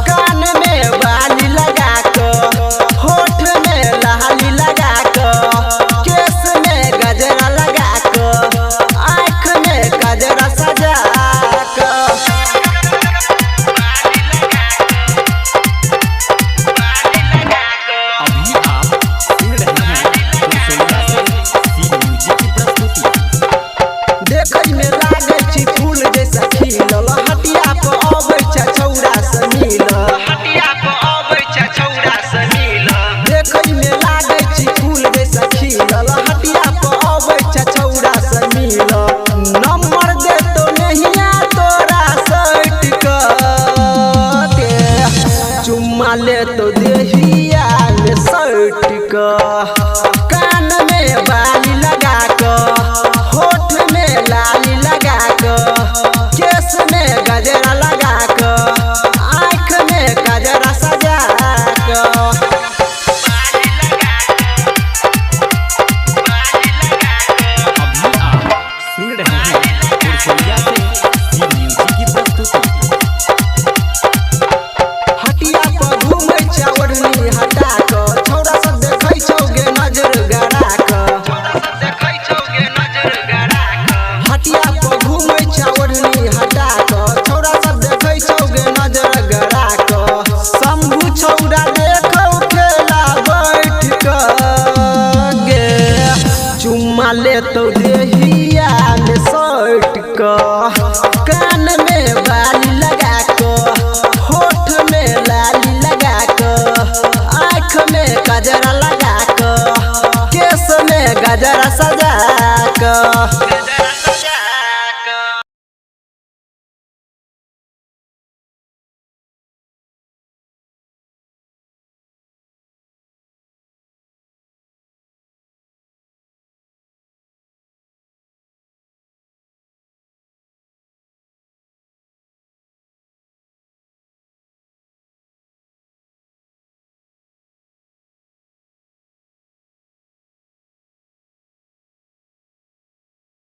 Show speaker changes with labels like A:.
A: कान में बाली लगा क होठ में लाली लगा क केस में गजरा लगा क आँख में गजरा सजा क देखै में लागे छी फूल जैसा खिलल हटिया पे अबै छै छौड़ा से मिलल देखै में लागे छी फूल जैसा खिलल हटिया पे अबै छै छौड़ा से मिलल नंबर दे तो नहिया तोरा सट के चुम्मा ले तो